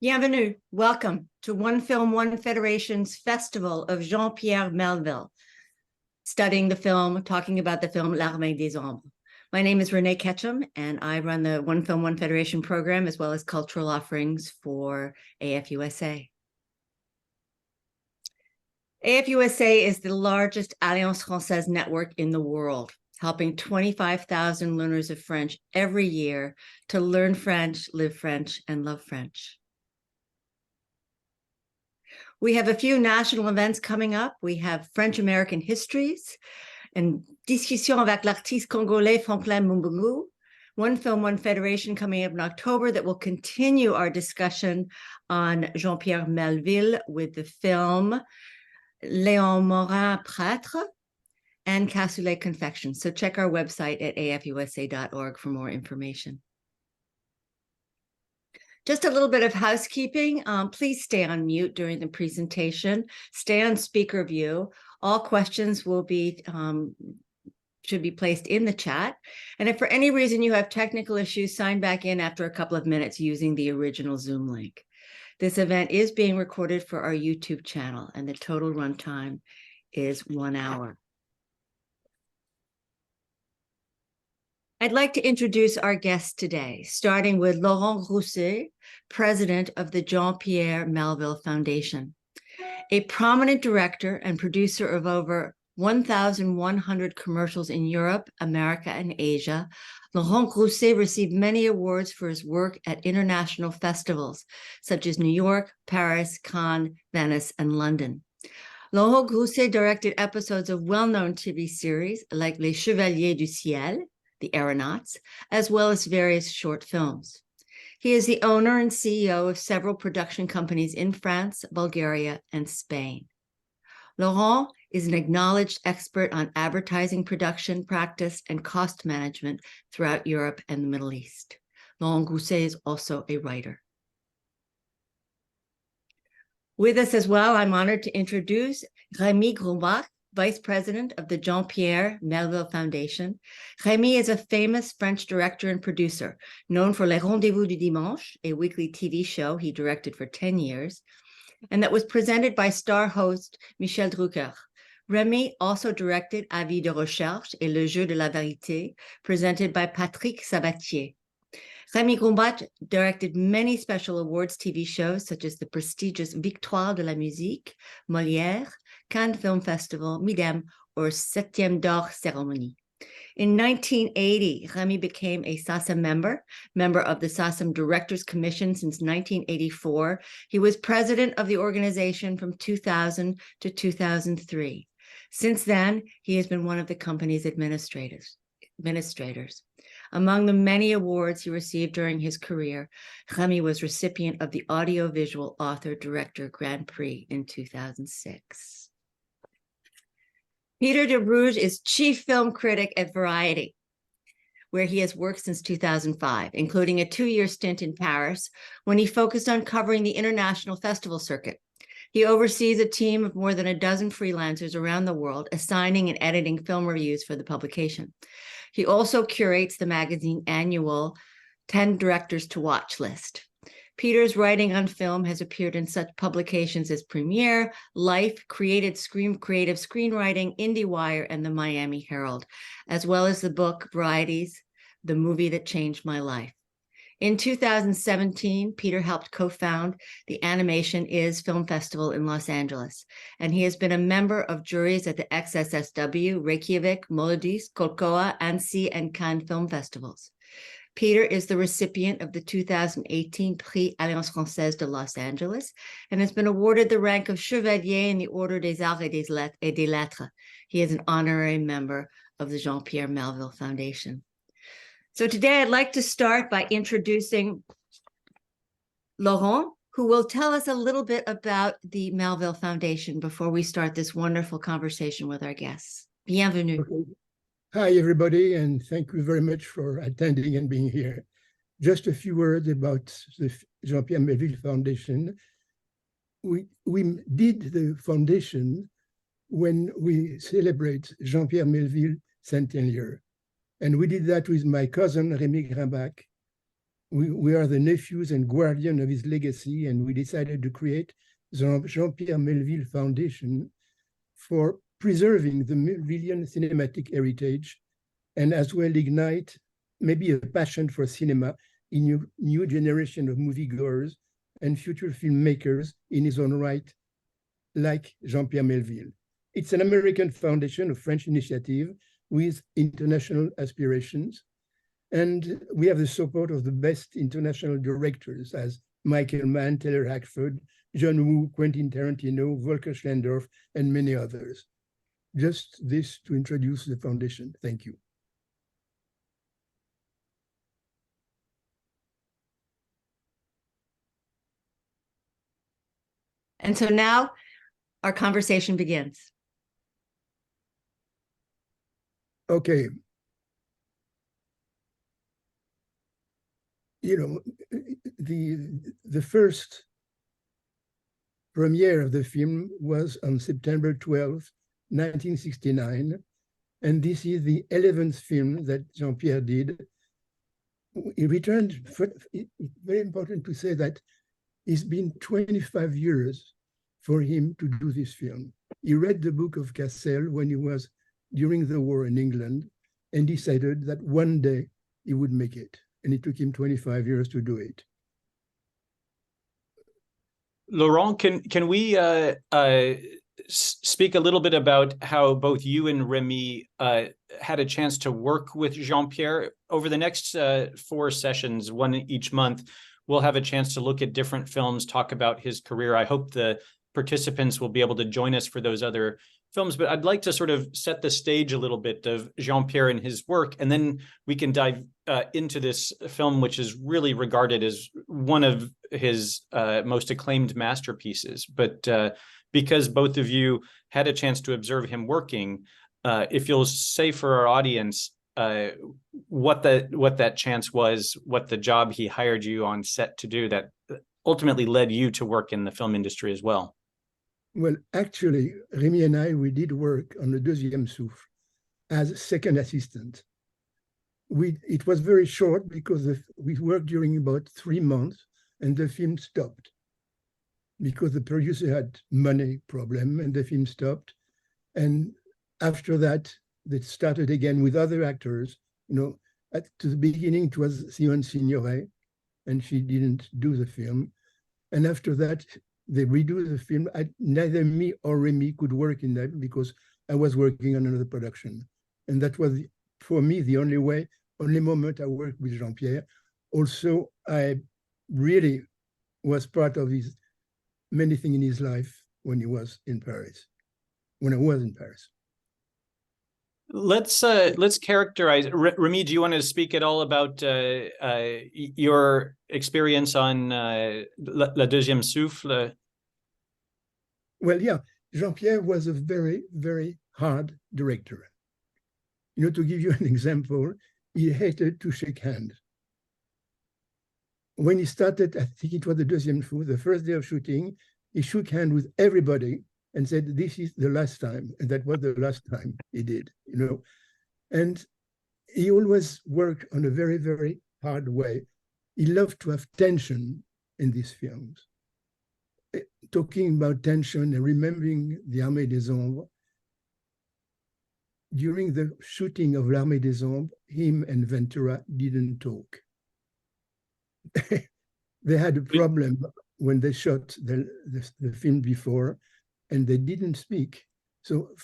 Bienvenue, welcome to One Film, One Federation's Festival of Jean-Pierre Melville, studying the film, talking about the film L'Armée des Ombres. My name is Renee Ketchum, and I run the One Film, One Federation program, as well as cultural offerings for AFUSA. AFUSA is the largest Alliance Française network in the world, helping 25,000 learners of French every year to learn French, live French, and love French. We have a few national events coming up. We have French-American Histories and Discussion avec l'artiste congolais Franklin Mbungu, One Film, One Federation coming up in October that will continue our discussion on Jean-Pierre Melville with the film Léon Morin Prêtre and Cassoulet Confection. So check our website at afusa.org for more information. Just a little bit of housekeeping. Please stay on mute during the presentation. Stay on speaker view. All questions will be should be placed in the chat. And if for any reason you have technical issues, sign back in after a couple of minutes using the original Zoom link. This event is being recorded for our YouTube channel, and the total runtime is 1 hour. I'd like to introduce our guests today, starting with Laurent Grousset, president of the Jean-Pierre Melville Foundation. A prominent director and producer of over 1,100 commercials in Europe, America, and Asia, Laurent Grousset received many awards for his work at international festivals, such as New York, Paris, Cannes, Venice, and London. Laurent Grousset directed episodes of well-known TV series like Les Chevaliers du Ciel, The Aeronauts, as well as various short films. He is the owner and CEO of several production companies in France, Bulgaria, and Spain. Laurent is an acknowledged expert on advertising production practice and cost management throughout Europe and the Middle East. Laurent Grousset is also a writer. With us as well, I'm honored to introduce Rémi Grumbach, Vice President of the Jean-Pierre Melville Foundation. Rémi is a famous French director and producer, known for Les Rendez-vous du Dimanche, a weekly TV show he directed for 10 years, and that was presented by star host Michel Drucker. Rémi also directed Avis de Recherche et Le Jeu de la Vérité, presented by Patrick Sabatier. Rémi Grumbach directed many special awards TV shows, such as the prestigious Victoire de la Musique, Molière, Cannes Film Festival, Midem, or Septième d'Or Ceremony. In 1980, Rémi became a SACEM member of the SACEM Directors Commission since 1984. He was president of the organization from 2000 to 2003. Since then, he has been one of the company's administrators. Among the many awards he received during his career, Rémi was recipient of the Audiovisual Author Director Grand Prix in 2006. Peter de Bruges is chief film critic at Variety, where he has worked since 2005, including a 2-year stint in Paris, when he focused on covering the international festival circuit. He oversees a team of more than a dozen freelancers around the world, assigning and editing film reviews for the publication. He also curates the magazine annual 10 Directors to Watch list. Peter's writing on film has appeared in such publications as Premiere, Life, Creative Screenwriting, IndieWire, and the Miami Herald, as well as the book Varieties, The Movie That Changed My Life. In 2017, Peter helped co-found the Animation Is Film Festival in Los Angeles, and he has been a member of juries at the XSSW, Reykjavik, Molodis, Kolkoa, Annecy, and Cannes Film Festivals. Peter is the recipient of the 2018 Prix Alliance Française de Los Angeles and has been awarded the rank of Chevalier in the Order des Arts et des Lettres. He is an honorary member of the Jean-Pierre Melville Foundation. So today I'd like to start by introducing Laurent, who will tell us a little bit about the Melville Foundation before we start this wonderful conversation with our guests. Bienvenue. Okay. Hi, everybody, and thank you very much for attending and being here. Just a few words about the Jean-Pierre Melville Foundation. We did the foundation when we celebrate Jean-Pierre Melville centennial. And we did that with my cousin, Rémi Grumbach, we are the nephews and guardian of his legacy, and we decided to create the Jean-Pierre Melville Foundation for preserving the Melvillian cinematic heritage, and as well ignite maybe a passion for cinema in new generation of moviegoers and future filmmakers in his own right, like Jean-Pierre Melville. It's an American foundation, a French initiative with international aspirations. And we have the support of the best international directors as Michael Mann, Taylor Hackford, John Woo, Quentin Tarantino, Volker Schlendorf, and many others. Just this to introduce the foundation. Thank you. And so now our conversation begins. Okay. You know, the first premiere of the film was on September 12th, 1969. And this is the 11th film that Jean-Pierre did. He returned, it's very important to say that it's been 25 years for him to do this film. He read the book of Cassel when he was during the war in England and decided that one day he would make it. And it took him 25 years to do it. Laurent, can we speak a little bit about how both you and Remy had a chance to work with Jean-Pierre? Over the next 4 sessions, one each month, we'll have a chance to look at different films, talk about his career. I hope the participants will be able to join us for those other films, but I'd like to sort of set the stage a little bit of Jean-Pierre and his work, and then we can dive into this film, which is really regarded as one of his most acclaimed masterpieces. But because both of you had a chance to observe him working, if you'll say for our audience what that chance was, what the job he hired you on set to do that ultimately led you to work in the film industry as well. Well, actually, Remy and I, we did work on Le Deuxième Souffle as second assistant. It was very short because we worked during about 3 months and the film stopped because the producer had money problem and the film stopped. And after that, they started again with other actors. You know, to the beginning, it was Simone Signoret, and she didn't do the film. And after that, they redo the film. Neither me or Remy could work in that because I was working on another production. And that was, for me, the only moment I worked with Jean-Pierre. Also, I really was part of his many things in his life when he was in Paris, when I was in Paris. Let's characterize. Remy, do you want to speak at all about your experience on Le Deuxième Souffle? Well, yeah, Jean-Pierre was a very, very hard director. You know, to give you an example, he hated to shake hands. When he started, I think it was the Deuxième Souffle, the first day of shooting, he shook hands with everybody and said, "This is the last time." And that was the last time he did, you know. And he always worked on a very, very hard way. He loved to have tension in these films. Talking about tension and remembering the Armée des Ombres, during the shooting of L'Armée des Ombres, him and Ventura didn't talk. They had a problem when they shot the film before, and they didn't speak. So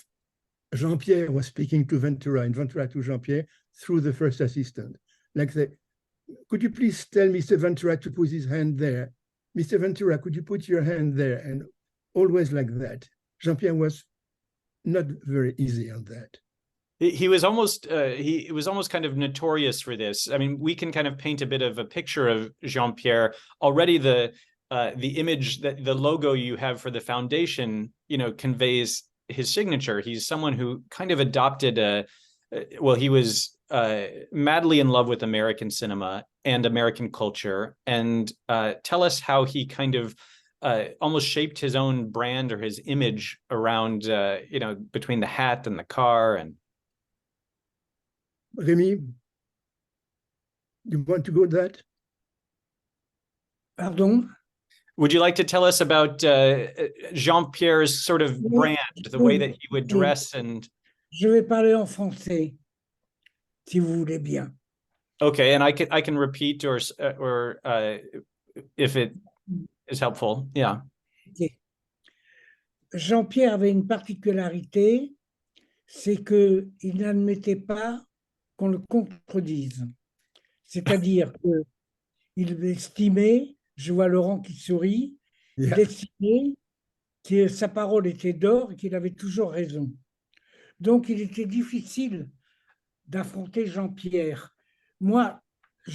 Jean-Pierre was speaking to Ventura and Ventura to Jean-Pierre through the first assistant. Like, could you please tell Mr. Ventura to put his hand there? Mr. Ventura, could you put your hand there? And always like that. Jean-Pierre was not very easy on that. He was almost kind of notorious for this. I mean, we can kind of paint a bit of a picture of Jean-Pierre already. The image, that the logo you have for the foundation, you know, conveys his signature. He's someone who kind of adopted he was madly in love with American cinema and American culture. And tell us how he kind of almost shaped his own brand or his image around, you know, between the hat and the car. And Remy, you want to go to that? Pardon? Would you like to tell us about Jean-Pierre's sort of brand, the way that he would dress and... Je vais parler en français, si vous voulez bien. Okay, and I can repeat or if it is helpful, yeah. Okay. Jean-Pierre avait une particularité, c'est qu'il n'admettait pas qu'on le contredise. C'est-à-dire qu'il estimait, je vois Laurent qui sourit, il estimait que sa parole était d'or et qu'il avait toujours raison. Donc, il était difficile d'affronter Jean-Pierre. Moi,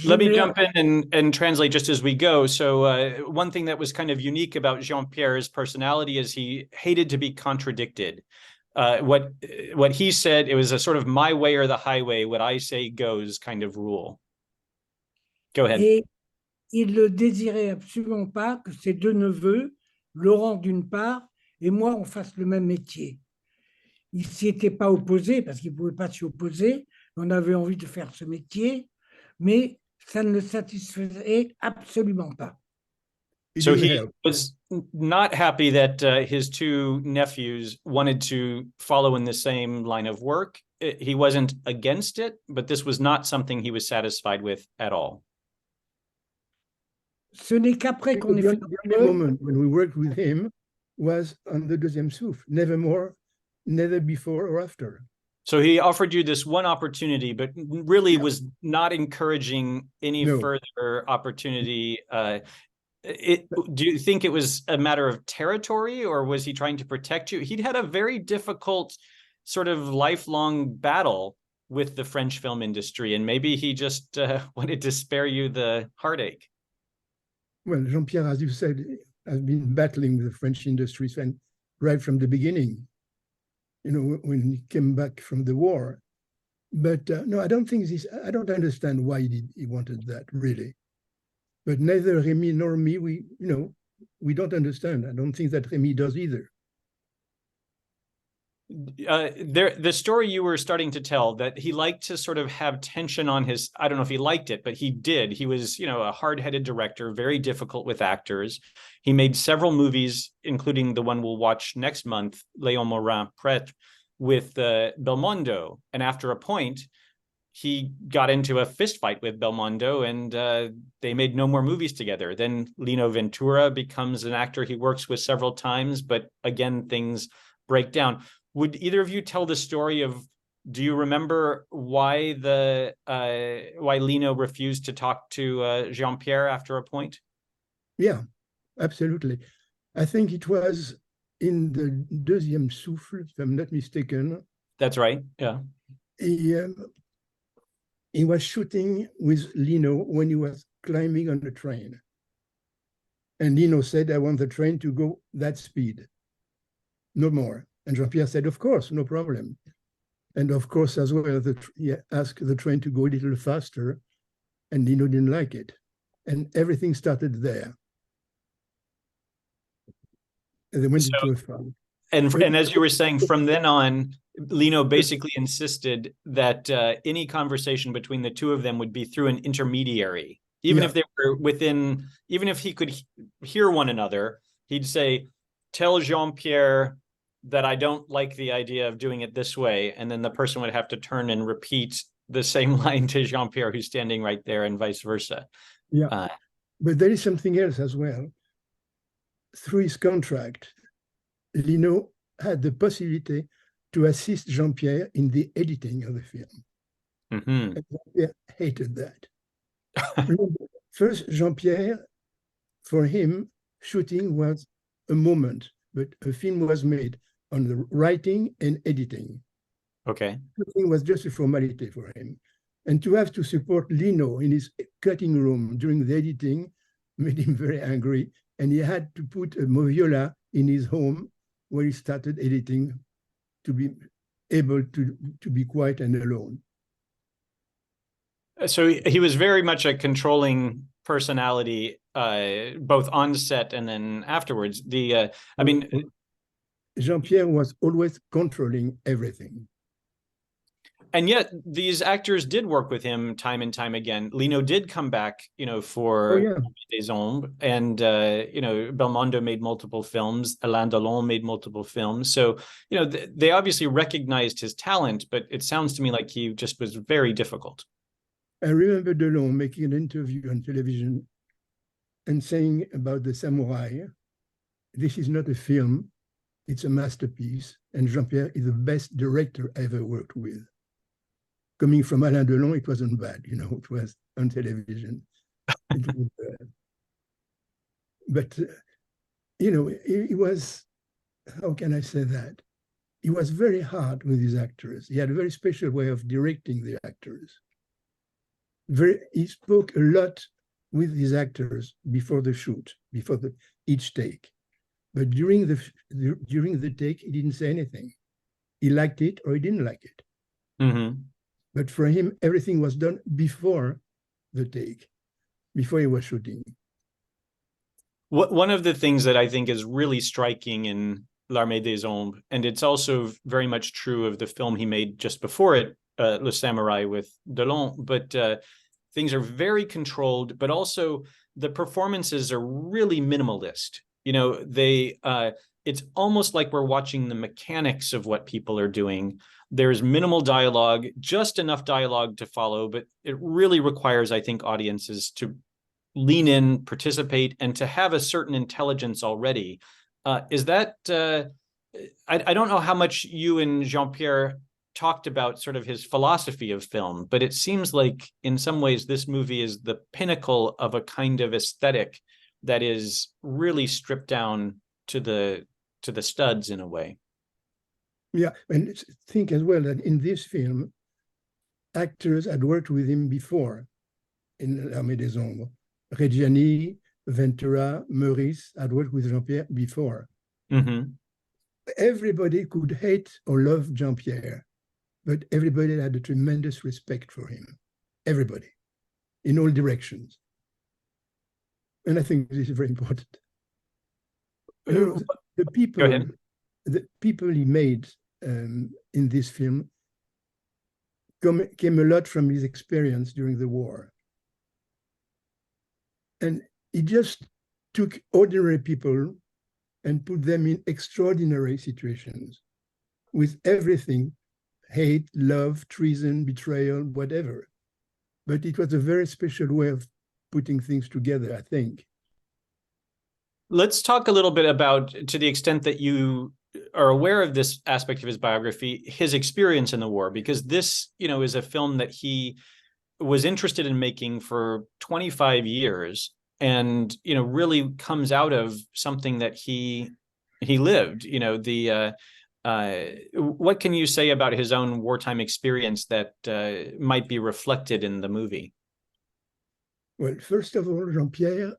Let me jump in and translate just as we go. So one thing that was kind of unique about Jean-Pierre's personality is he hated to be contradicted. What he said, it was a sort of my way or the highway, what I say goes kind of rule. Go ahead. Et il ne désirait absolument pas que ses deux neveux, Laurent d'une part et moi, on fasse le même métier. Il ne s'y était pas opposé parce qu'il ne pouvait pas s'y opposer. On avait envie de faire ce métier, mais ça ne le satisfaisait absolument pas. So he was not happy that his two nephews wanted to follow in the same line of work. He wasn't against it, but this was not something he was satisfied with at all. Ce n'est qu'après qu'on ait fait the moment when we worked with him was on the deuxième souffle, never more, neither before or after. So he offered you this one opportunity, but really was not encouraging any further opportunity. Do you think it was a matter of territory, or was he trying to protect you? He'd had a very difficult sort of lifelong battle with the French film industry, and maybe he just wanted to spare you the heartache. Well, Jean-Pierre, as you said, has been battling with the French industry right from the beginning, when he came back from the war. But no, I don't don't understand why he wanted that, really. But neither Remy nor me, we don't understand. I don't think that Remy does either. The story you were starting to tell, that he liked to sort of have tension on his, I don't know if he liked it, but he did. He was, a hard-headed director, very difficult with actors. He made several movies, including the one we'll watch next month, Léon Morin Prêtre, with Belmondo. And after a point, he got into a fist fight with Belmondo, and they made no more movies together. Then Lino Ventura becomes an actor he works with several times, but again, things break down. Would either of you tell the story of, do you remember why why Lino refused to talk to Jean-Pierre after a point? Yeah, absolutely. I think it was in the deuxième souffle, if I'm not mistaken. That's right, yeah. He was shooting with Lino when he was climbing on the train. And Lino said, I want the train to go that speed, no more. And Jean-Pierre said, of course, no problem. And of course, as well, he asked the train to go a little faster, and Lino didn't like it. And everything started there. And they went into a fight. And as you were saying, from then on, Lino basically insisted that any conversation between the two of them would be through an intermediary. Even if they were even if he could hear one another, he'd say, tell Jean-Pierre that I don't like the idea of doing it this way. And then the person would have to turn and repeat the same line to Jean-Pierre, who's standing right there, and vice versa. Yeah, but there is something else as well. Through his contract, Lino had the possibility to assist Jean-Pierre in the editing of the film. Mm-hmm. And Jean-Pierre hated that. First, Jean-Pierre, for him, shooting was a moment, but a film was made on the writing and editing. Okay. Shooting was just a formality for him. And to have to support Lino in his cutting room during the editing made him very angry. And he had to put a moviola in his home where he started editing to be able to be quiet and alone. So he was very much a controlling personality, both on set and then afterwards. Jean-Pierre was always controlling everything. And yet these actors did work with him time and time again. Lino did come back, for Oh, yeah. Des Ombres, and Belmondo made multiple films. Alain Delon made multiple films. So, they obviously recognized his talent, but it sounds to me like he just was very difficult. I remember Delon making an interview on television and saying about the samurai, this is not a film, it's a masterpiece, and Jean-Pierre is the best director I ever worked with. Coming from Alain Delon, it wasn't bad, it was on television. But, he was, how can I say that? He was very hard with his actors. He had a very special way of directing the actors. He spoke a lot with his actors before the shoot, before each take. But during the take, he didn't say anything. He liked it or he didn't like it. Mm-hmm. But for him, everything was done before the take, before he was shooting. One of the things that I think is really striking in L'Armée des Ombres, and it's also very much true of the film he made just before it, Le Samurai with Delon, but things are very controlled, but also the performances are really minimalist. It's almost like we're watching the mechanics of what people are doing. There's minimal dialogue, just enough dialogue to follow, but it really requires, I think, audiences to lean in, participate, and to have a certain intelligence already. Is that, I don't know how much you and Jean-Pierre talked about sort of his philosophy of film, but it seems like in some ways this movie is the pinnacle of a kind of aesthetic that is really stripped down to the studs in a way. Yeah, and think as well that in this film, actors had worked with him before in L'Armée des Ombres. Reggiani, Ventura, Meurice had worked with Jean-Pierre before. Mm-hmm. Everybody could hate or love Jean-Pierre, but everybody had a tremendous respect for him. Everybody, in all directions. And I think this is very important. The people he made in this film came a lot from his experience during the war. And he just took ordinary people and put them in extraordinary situations with everything, hate, love, treason, betrayal, whatever. But it was a very special way of putting things together, I think. Let's talk a little bit about, to the extent that you are aware of this aspect of his biography, his experience in the war, because this, is a film that he was interested in making for 25 years and, really comes out of something that he lived, what can you say about his own wartime experience that might be reflected in the movie? Well, first of all, Jean-Pierre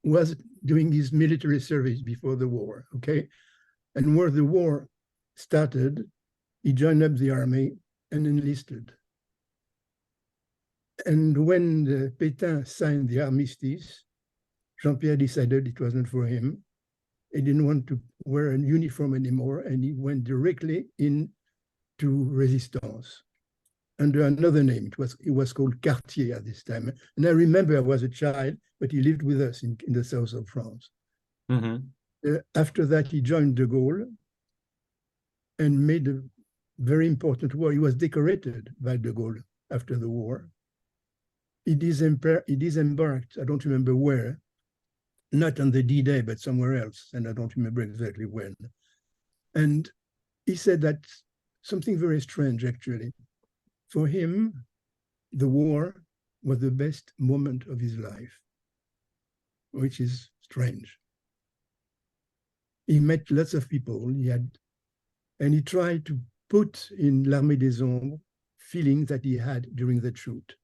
was doing his military service before the war, okay? And where the war started, he joined up the army and enlisted. And when Pétain signed the armistice, Jean-Pierre decided it wasn't for him. He didn't want to wear a uniform anymore, and he went directly into resistance under another name. It was called Cartier at this time. And I remember I was a child, but he lived with us in the south of France. Mm-hmm. After that, he joined de Gaulle and made a very important war. He was decorated by de Gaulle after the war. He disembarked, I don't remember where, not on the D-Day, but somewhere else, and I don't remember exactly when. And he said that something very strange, actually. For him, the war was the best moment of his life, which is strange. He met lots of people, and he tried to put in L'Armée des Ombres feelings that he had during that shoot.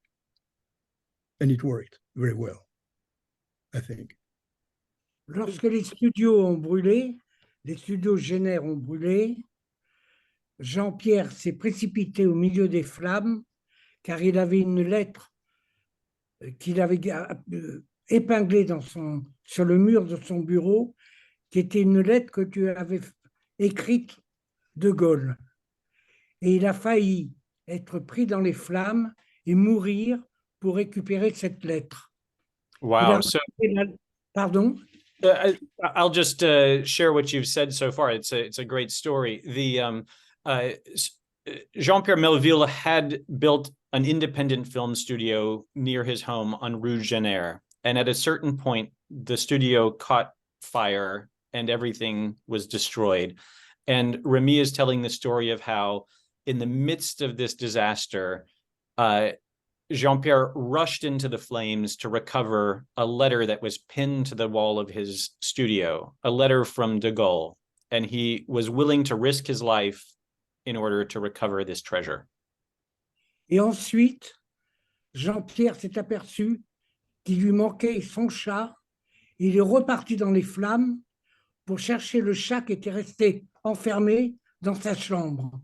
And it worked very well, I think. Lorsque les studios ont brûlé, les studios Jenner ont brûlé, Jean-Pierre s'est précipité au milieu des flammes car il avait une lettre qu'il avait épinglée sur le mur de son bureau, qui était une lettre que tu avais écrite de Gaulle. et il a failli être pris dans les flammes et mourir pour récupérer cette lettre. Il a Wow. So Pardon? I'll just share what you've said so far. It's a great story. Jean-Pierre Melville had built an independent film studio near his home on Rue Jenner. And at a certain point, the studio caught fire and everything was destroyed. And Remy is telling the story of how in the midst of this disaster, Jean-Pierre rushed into the flames to recover a letter that was pinned to the wall of his studio, a letter from de Gaulle. And he was willing to risk his life in order to recover this treasure. Et ensuite, Jean-Pierre s'est aperçu qu'il lui manquait son chat. Il est reparti dans les flammes pour chercher le chat qui était resté enfermé dans sa chambre.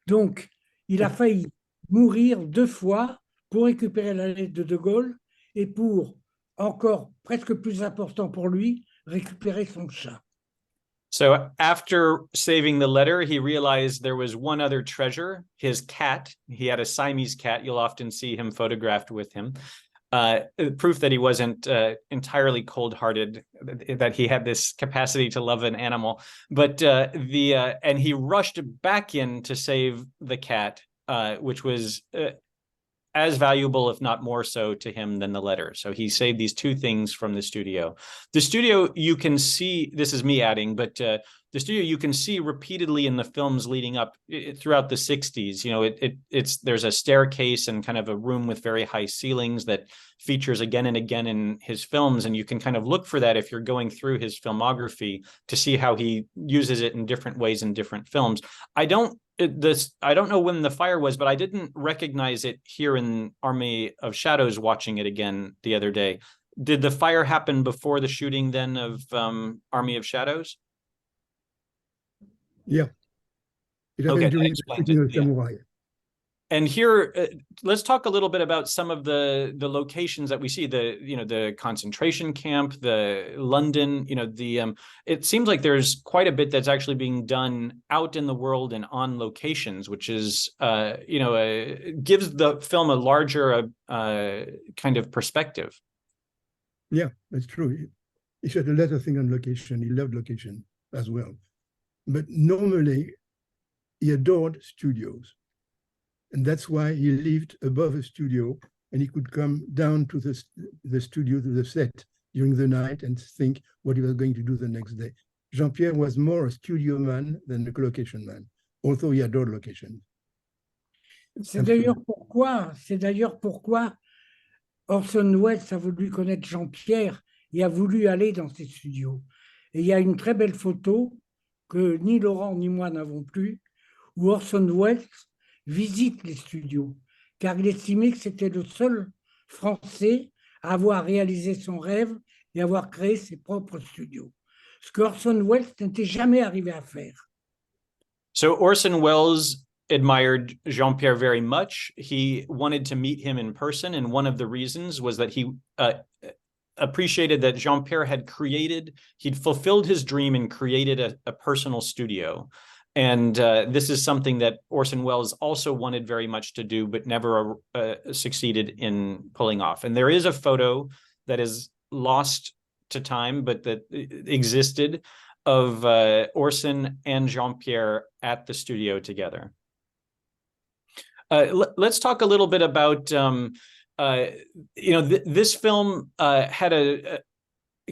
Donc, il a failli mourir 2 fois pour récupérer la lettre de De Gaulle et pour, encore presque plus important pour lui, récupérer son chat. So after saving the letter, he realized there was one other treasure, his cat. He had a Siamese cat. You'll often see him photographed with him. Proof that he wasn't entirely cold-hearted, that he had this capacity to love an animal. But and he rushed back in to save the cat, which was as valuable, if not more so, to him than the letter. So he saved these 2 things from the studio. The studio, you can see, this is me adding, but the studio you can see repeatedly in the films leading up throughout the 60s. You know, there's a staircase and kind of a room with very high ceilings that features again and again in his films. And you can kind of look for that if you're going through his filmography to see how he uses it in different ways in different films. I don't know when the fire was, but I didn't recognize it here in Army of Shadows watching it again the other day. Did the fire happen before the shooting then of Army of Shadows? Yeah. It Okay, happened during the explains shooting it, of Samurai. And here, let's talk a little bit about some of the locations that we see. The concentration camp, the London. It seems like there's quite a bit that's actually being done out in the world and on locations, which is gives the film a larger kind of perspective. Yeah, that's true. He shot a lot of things on location. He loved location as well. But normally, he adored studios. And that's why he lived above a studio and he could come down to the studio, to the set during the night and think what he was going to do the next day. Jean-Pierre was more a studio man than a location man, although he adored location. C'est d'ailleurs pourquoi Orson Welles a voulu connaître Jean-Pierre et a voulu aller dans ses studios. Et il y a une très belle photo que ni Laurent ni moi n'avons plus, où Orson Welles visite les studios, car il estimait que c'était le seul Français à avoir réalisé son rêve et avoir créé ses propres studios. Ce que Orson Welles n'était jamais arrivé à faire. So Orson Welles admired Jean-Pierre very much. He wanted to meet him in person, and one of the reasons was that he appreciated that Jean-Pierre he'd fulfilled his dream and created a personal studio. And this is something that Orson Welles also wanted very much to do, but never succeeded in pulling off. And there is a photo that is lost to time, but that existed of Orson and Jean-Pierre at the studio together. Let's talk a little bit about, this film had a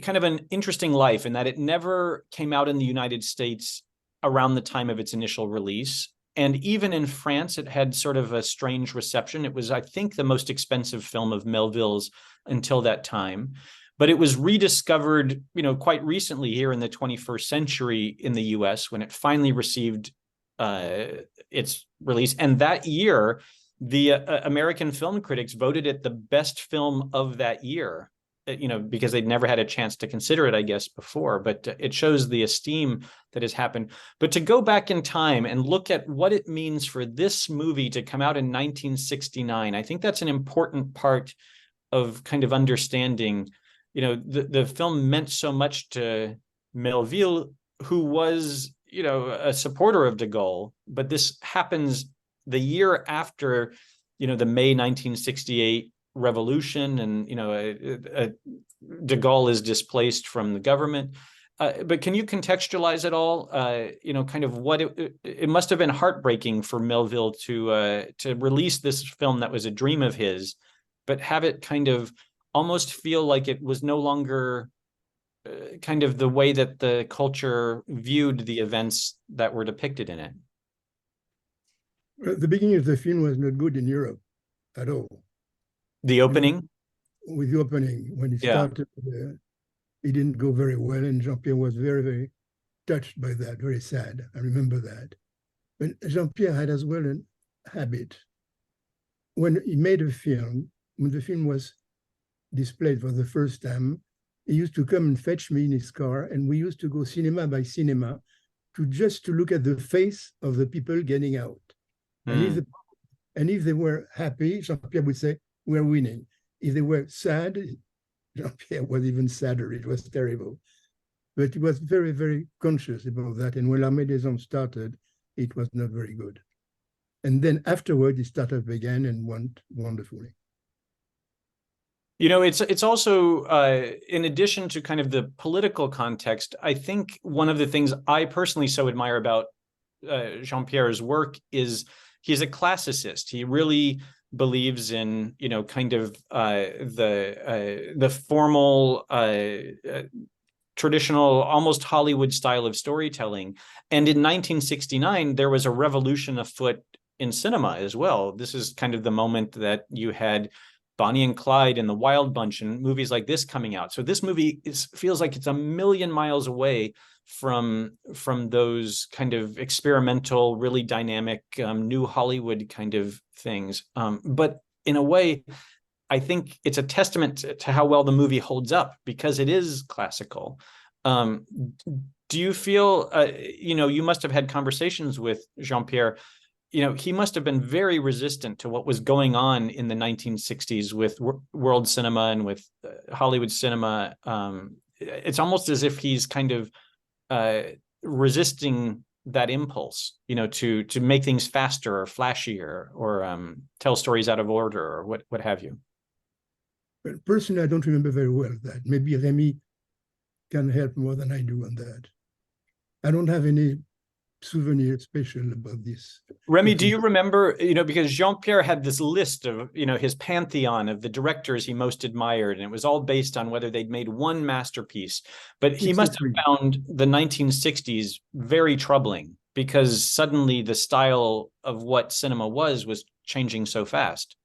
kind of an interesting life in that it never came out in the United States around the time of its initial release. And even in France, it had sort of a strange reception. It was, I think, the most expensive film of Melville's until that time. But it was rediscovered, quite recently here in the 21st century in the US when it finally received its release. And that year, the American film critics voted it the best film of that year. Because they'd never had a chance to consider it, I guess, before, but it shows the esteem that has happened. But to go back in time and look at what it means for this movie to come out in 1969, I think that's an important part of kind of understanding, the film meant so much to Melville, who was, a supporter of de Gaulle, but this happens the year after, the May 1968 revolution, and de Gaulle is displaced from the government. But can you contextualize it all? Kind of what it must have been heartbreaking for Melville to release this film that was a dream of his, but have it kind of almost feel like it was no longer kind of the way that the culture viewed the events that were depicted in it. The beginning of the film was not good in Europe at all. The opening? With the opening, when it started, it didn't go very well, and Jean-Pierre was very, very touched by that, very sad. I remember that. But Jean-Pierre had as well a habit. When he made a film, when the film was displayed for the first time, he used to come and fetch me in his car, and we used to go cinema by cinema just to look at the face of the people getting out. And if they were happy, Jean-Pierre would say, "We're winning." If they were sad, Jean-Pierre was even sadder. It was terrible. But he was very, very conscious about that. And when L'Armée des Hommes started, it was not very good. And then afterward, it started up again and went wonderfully. It's also, in addition to kind of the political context, I think one of the things I personally so admire about Jean-Pierre's work is he's a classicist. He really believes in, kind of the formal, traditional, almost Hollywood style of storytelling. And in 1969, there was a revolution afoot in cinema as well. This is kind of the moment that you had Bonnie and Clyde and The Wild Bunch and movies like this coming out. So this movie feels like it's a million miles away from those kind of experimental, really dynamic, new Hollywood kind of things. But in a way, I think it's a testament to how well the movie holds up because it is classical. Do you feel, you must have had conversations with Jean-Pierre. He must have been very resistant to what was going on in the 1960s with world cinema and with Hollywood cinema. It's almost as if he's kind of resisting that impulse, to make things faster or flashier or tell stories out of order or what have you. But personally, I don't remember very well that. Maybe Remy can help more than I do on that. I don't have any souvenir special about this. Remy, do you remember, because Jean-Pierre had this list of, his pantheon of the directors he most admired, and it was all based on whether they'd made one masterpiece. But he must have found the 1960s very troubling because suddenly the style of what cinema was changing so fast.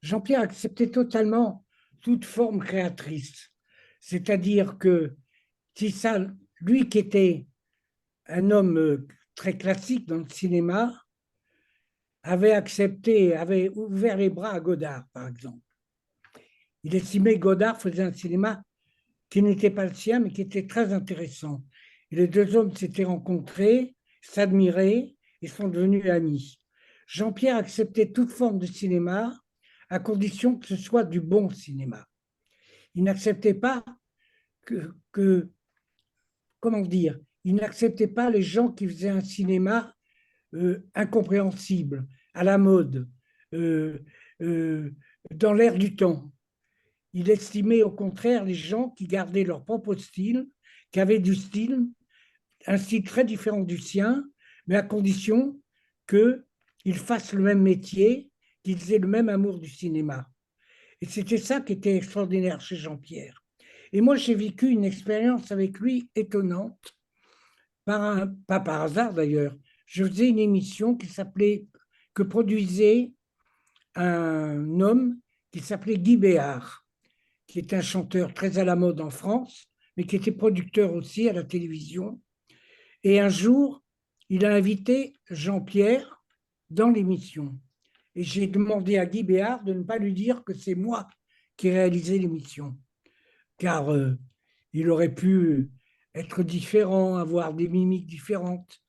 Jean-Pierre acceptait totalement toute forme créatrice. C'est-à-dire que c'est ça, lui qui était un homme très classique dans le cinéma, avait ouvert les bras à Godard, par exemple. Il estimait que Godard faisait un cinéma qui n'était pas le sien, mais qui était très intéressant. Et les deux hommes s'étaient rencontrés, s'admiraient et sont devenus amis. Jean-Pierre acceptait toute forme de cinéma à condition que ce soit du bon cinéma. Il n'acceptait pas comment dire, il n'acceptait pas les gens qui faisaient un cinéma incompréhensible, à la mode, dans l'air du temps. Il estimait au contraire les gens qui gardaient leur propre style, qui avaient du style, un style très différent du sien, mais à condition qu'ils fassent le même métier, qu'ils aient le même amour du cinéma. Et c'était ça qui était extraordinaire chez Jean-Pierre. Et moi, j'ai vécu une expérience avec lui étonnante, pas par hasard d'ailleurs. Je faisais une émission que produisait un homme qui s'appelait Guy Béard, qui est un chanteur très à la mode en France, mais qui était producteur aussi à la télévision. Et un jour, il a invité Jean-Pierre dans l'émission. Et j'ai demandé à Guy Béard de ne pas lui dire que c'est moi qui réalisais l'émission, car il aurait pu être différent, avoir des mimiques différentes,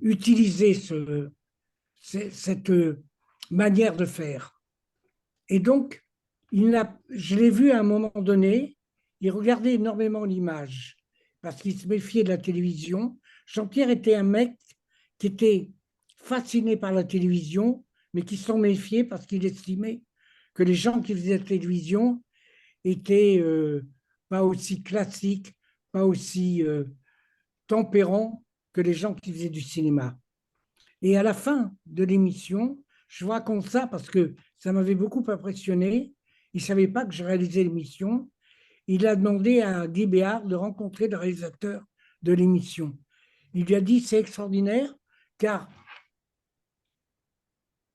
utiliser cette manière de faire. Et donc, je l'ai vu à un moment donné, il regardait énormément l'image. parce qu'il se méfiait de la télévision. Jean-Pierre était un mec qui était fasciné par la télévision, mais qui s'en méfiait parce qu'il estimait que les gens qui faisaient la télévision étaient pas aussi classiques, pas aussi tempérants que les gens qui faisaient du cinéma. Et à la fin de l'émission, je vous raconte ça parce que ça m'avait beaucoup impressionné. Il ne savait pas que je réalisais l'émission. Il a demandé à Guy Béard de rencontrer le réalisateur de l'émission. Il lui a dit, c'est extraordinaire, car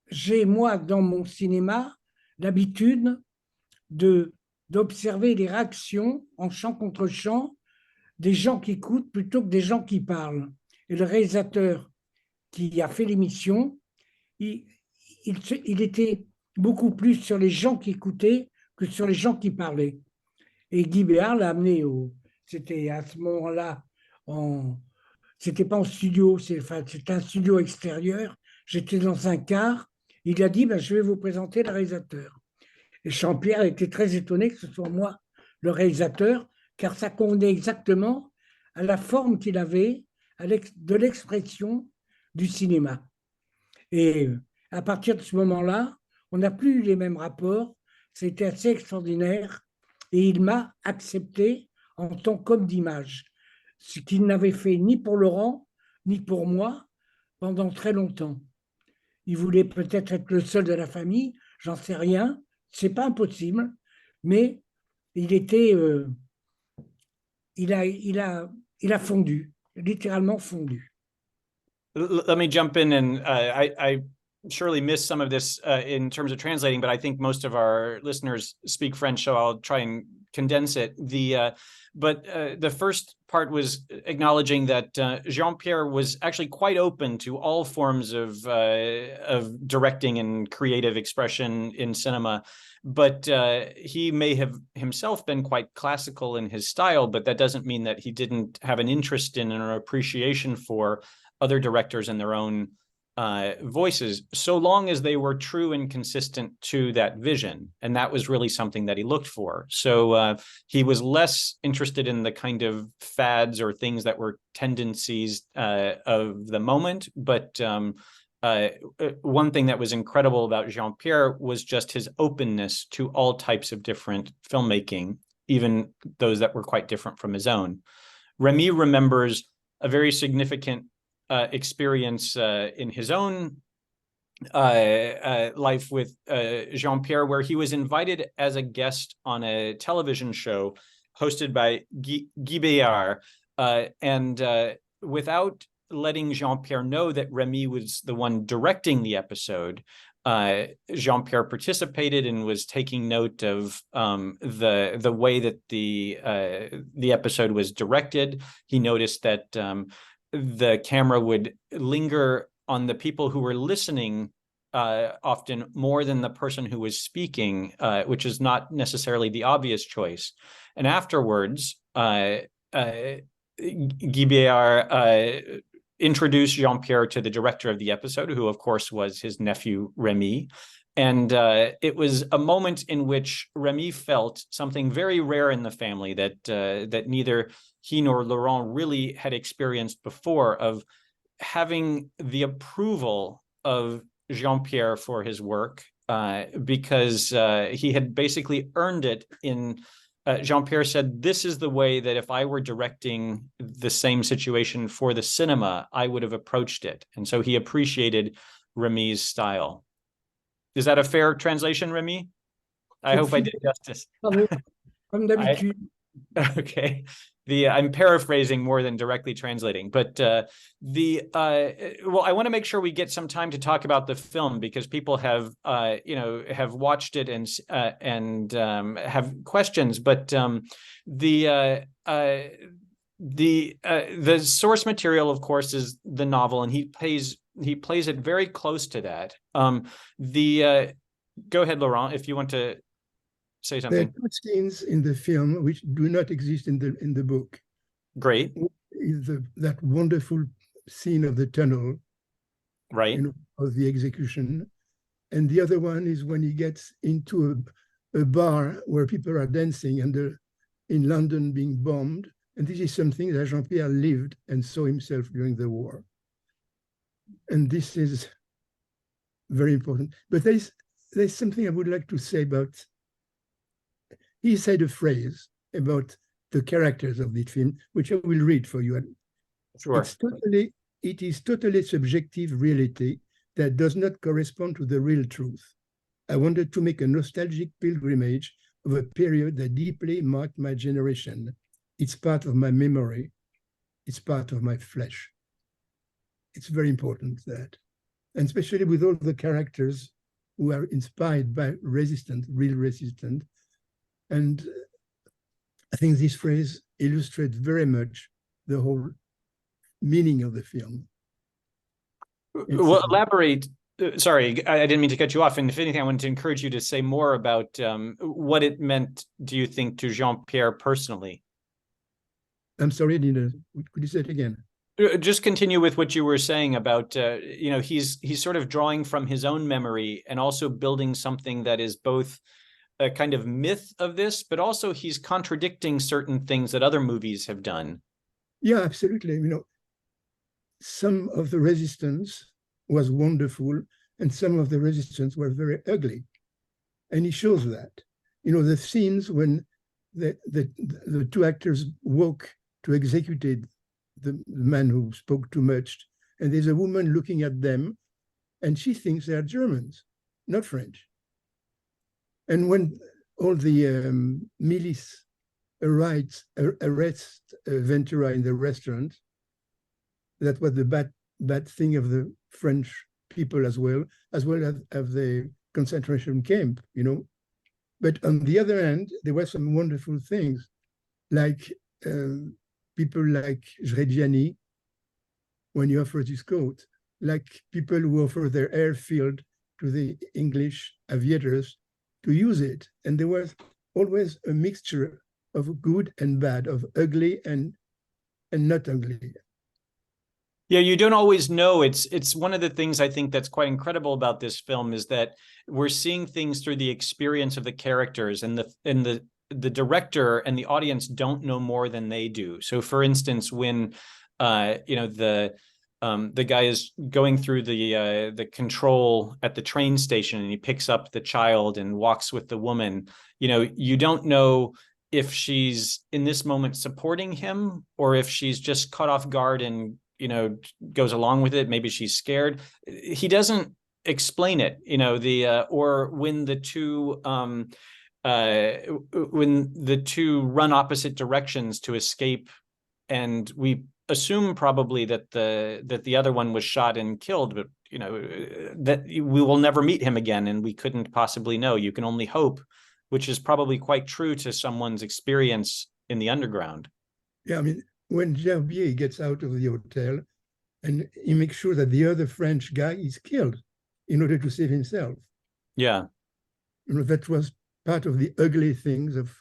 j'ai, moi, dans mon cinéma, l'habitude d'observer les réactions en chant contre chant des gens qui écoutent plutôt que des gens qui parlent. Et le réalisateur qui a fait l'émission, il était beaucoup plus sur les gens qui écoutaient que sur les gens qui parlaient. Et Guy Béard l'a amené c'était à ce moment-là, c'était pas en studio, c'était un studio extérieur. J'étais dans un car. Il a dit, je vais vous présenter le réalisateur. Et Jean-Pierre était très étonné que ce soit moi le réalisateur, car ça convenait exactement à la forme qu'il avait, de l'expression du cinéma. Et à partir de ce moment-là, on n'a plus eu les mêmes rapports. C'était assez extraordinaire. Et il m'a accepté en tant qu'homme d'image, ce qu'il n'avait fait ni pour Laurent, ni pour moi pendant très longtemps. Il voulait peut-être être le seul de la famille, j'en sais rien, c'est pas impossible, mais il était, il a fondu, littéralement fondu. Let me jump in, and I surely missed some of this in terms of translating, but I think most of our listeners speak French, so I'll try and condense it. But the first part was acknowledging that Jean-Pierre was actually quite open to all forms of directing and creative expression in cinema. But he may have himself been quite classical in his style, but that doesn't mean that he didn't have an interest in or appreciation for other directors and their own voices, so long as they were true and consistent to that vision. And that was really something that he looked for. So he was less interested in the kind of fads or things that were tendencies of the moment. But one thing that was incredible about Jean-Pierre was just his openness to all types of different filmmaking, even those that were quite different from his own. Remy remembers a very significant experience in his own life with Jean-Pierre, where he was invited as a guest on a television show hosted by Guy Béard, and without letting Jean-Pierre know that Remy was the one directing the episode, Jean-Pierre participated and was taking note of the way that the episode was directed. He noticed that the camera would linger on the people who were listening often more than the person who was speaking, which is not necessarily the obvious choice. And afterwards, Guy Béard introduced Jean-Pierre to the director of the episode, who of course was his nephew, Remy. And it was a moment in which Remy felt something very rare in the family that neither he nor Laurent really had experienced before, of having the approval of Jean-Pierre for his work, because he had basically earned it in, Jean-Pierre said, this is the way that if I were directing the same situation for the cinema, I would have approached it. And so he appreciated Remy's style. Is that a fair translation, Remy? I hope I did justice. Comme d'habitude. Okay. I'm paraphrasing more than directly translating, but well, I want to make sure we get some time to talk about the film, because people have watched it and have questions. But the source material, of course, is the novel, and he plays it very close to that. Go ahead, Laurent, if you want to say something. There are two scenes in the film which do not exist in the book. Great. Is that wonderful scene of the tunnel, right, of the execution, and the other one is when he gets into a bar where people are dancing and they're in London being bombed, And this is something that Jean-Pierre lived and saw himself during the war. And this is very important. But there's something I would like to say about, he said a phrase about the characters of this film, which I will read for you. Sure. It is totally subjective reality that does not correspond to the real truth. I wanted to make a nostalgic pilgrimage of a period that deeply marked my generation. It's part of my memory. It's part of my flesh. It's very important that, and especially with all the characters who are inspired by resistance, real resistance. And I think this phrase illustrates very much the whole meaning of the film. Well, elaborate. Sorry, I didn't mean to cut you off. And if anything, I wanted to encourage you to say more about what it meant, do you think, to Jean-Pierre personally? I'm sorry, Nina, could you say it again? Just continue with what you were saying about, he's sort of drawing from his own memory and also building something that is both a kind of myth of this, but also he's contradicting certain things that other movies have done. Yeah, absolutely. Some of the resistance was wonderful and some of the resistance were very ugly. And he shows that. The scenes when the two actors walk to execute the man who spoke too much, and there's a woman looking at them, and she thinks they are Germans, not French. And when all the milice arrest Ventura in the restaurant, that was the bad thing of the French people as well as the concentration camp, But on the other hand, there were some wonderful things, like people like Reggiani, when he offers his coat, like people who offer their airfield to the English aviators to use it. And there was always a mixture of good and bad, of ugly and not ugly. Yeah, you don't always know. It's one of the things I think that's quite incredible about this film is that we're seeing things through the experience of the characters, and the director and the audience don't know more than they do. So, for instance, when the guy is going through the control at the train station and he picks up the child and walks with the woman, you don't know if she's in this moment supporting him or if she's just caught off guard and goes along with it. Maybe she's scared. He doesn't explain it, or when the two run opposite directions to escape, and we assume probably that the other one was shot and killed, but that we will never meet him again, and we couldn't possibly know. You can only hope, which is probably quite true to someone's experience in the underground. Yeah, when Gerbier gets out of the hotel and he makes sure that the other French guy is killed in order to save himself. Yeah. That was part of the ugly things of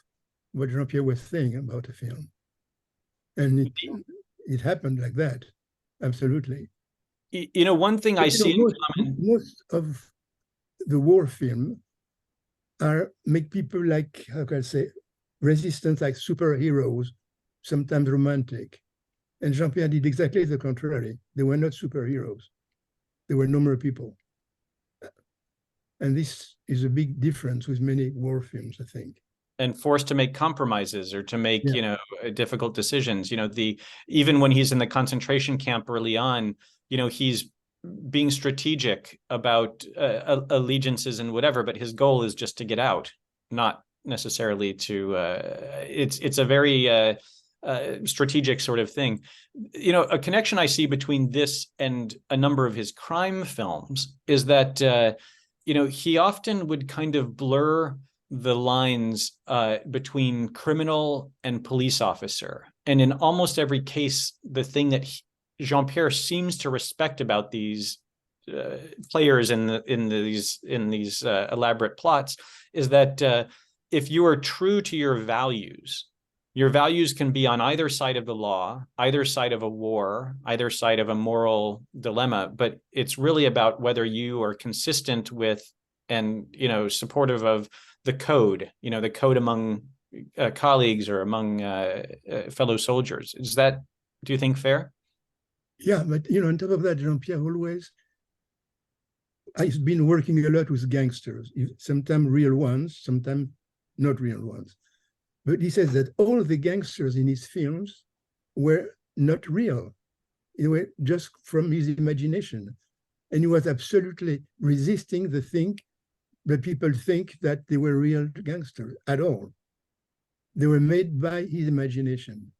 what Jean-Pierre was saying about the film. And it happened like that. Absolutely. One thing I see most of the war film make people like, how can I say, resistance, like superheroes, sometimes romantic. And Jean-Pierre did exactly the contrary. They were not superheroes. They were normal people. And this is a big difference with many war films, I think. And forced to make compromises or to make, difficult decisions. Even when he's in the concentration camp early on, he's being strategic about allegiances and whatever, but his goal is just to get out, not necessarily to, it's a very strategic sort of thing. A connection I see between this and a number of his crime films is that, he often would kind of blur the lines between criminal and police officer. And in almost every case, the thing that Jean-Pierre seems to respect about these players in these elaborate plots is that if you are true to your values can be on either side of the law, either side of a war, either side of a moral dilemma, but it's really about whether you are consistent with and, supportive of the code, the code among colleagues or among fellow soldiers. Do you think fair? Yeah, but on top of that, Jean-Pierre always has been working a lot with gangsters, sometimes real ones, sometimes not real ones. But he says that all the gangsters in his films were not real. They were just from his imagination. And he was absolutely resisting the thing that people think that they were real gangsters at all. They were made by his imagination.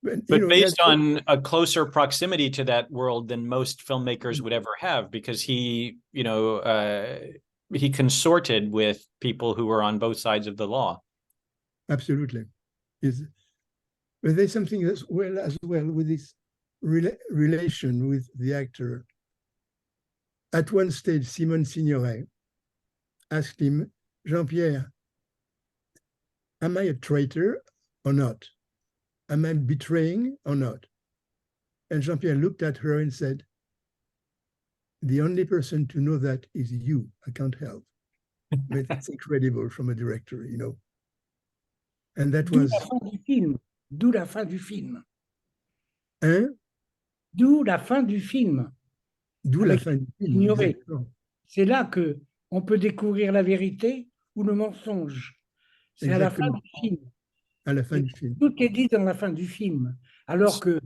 But based on a closer proximity to that world than most filmmakers would ever have, because he consorted with people who were on both sides of the law. Absolutely. But there's something as well with this relation with the actor. At one stage, Simone Signoret asked him, Jean-Pierre, am I a traitor or not? Am I betraying or not? And Jean-Pierre looked at her and said, the only person to know that is you. I can't help. But it's incredible from a director, And that was... la fin du film. D'où la fin du film. Hein? D'où la fin du film. D'où la fin du film. C'est là que on peut découvrir la vérité ou le mensonge. C'est à la fin du film. À la fin du film. Tout est dit dans la fin du film, alors que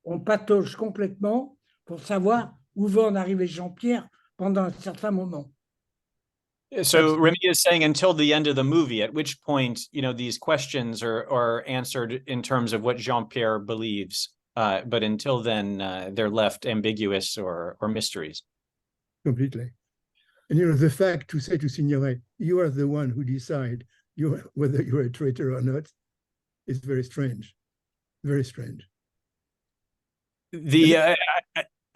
on patauge complètement pour savoir où va en arriver Jean-Pierre pendant un certain moment. So Remy is saying until the end of the movie, at which point, these questions are answered in terms of what Jean-Pierre believes. But until then, they're left ambiguous or mysteries. Completely. And the fact to say to Signoret, you are the one who decide whether you're a traitor or not, is very strange. Very strange.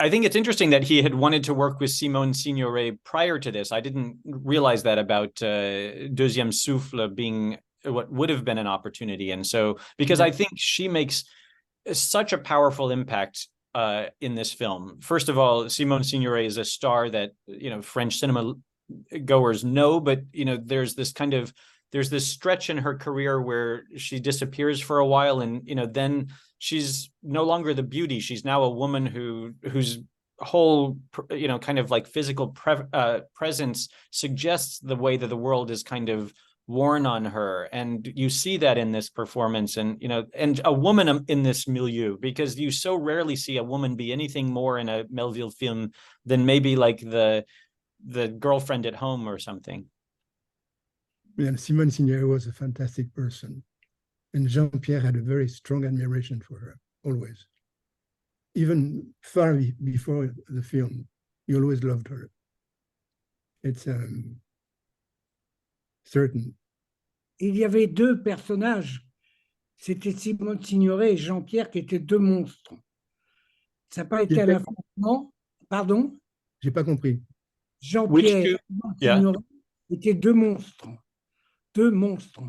I think it's interesting that he had wanted to work with Simone Signoret prior to this. I didn't realize that about Deuxième Souffle being what would have been an opportunity. And so, because I think she makes such a powerful impact in this film. First of all, Simone Signoret is a star that, French cinema goers know, but, there's this stretch in her career where she disappears for a while, and then she's no longer the beauty. She's now a woman whose whole kind of like physical presence suggests the way that the world is kind of worn on her, and you see that in this performance, and and a woman in this milieu, because you so rarely see a woman be anything more in a Melville film than maybe like the girlfriend at home or something. Yeah, Simone Signoret was a fantastic person. And Jean-Pierre had a very strong admiration for her, always. Even far before the film, he always loved her. It's certain. Il y avait deux personnages. C'était Simone Signoret et Jean-Pierre qui étaient deux monstres. Ça n'a pas été à l'affrontement. Pardon? J'ai pas compris. Jean-Pierre et Signoret étaient deux monstres. Deux monstres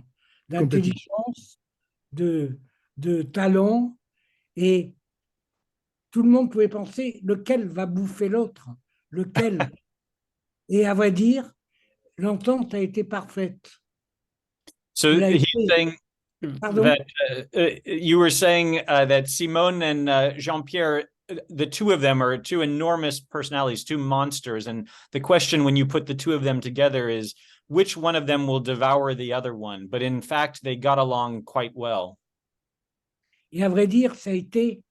d'intelligence, de talent, et tout le monde pouvait penser lequel va bouffer l'autre, lequel. Et à vrai dire, l'entente a été parfaite. So he's saying that you were saying that Simone and Jean-Pierre, the two of them are two enormous personalities, two monsters. And the question when you put the two of them together is, which one of them will devour the other one? But in fact, they got along quite well. Et à vrai dire, ça a été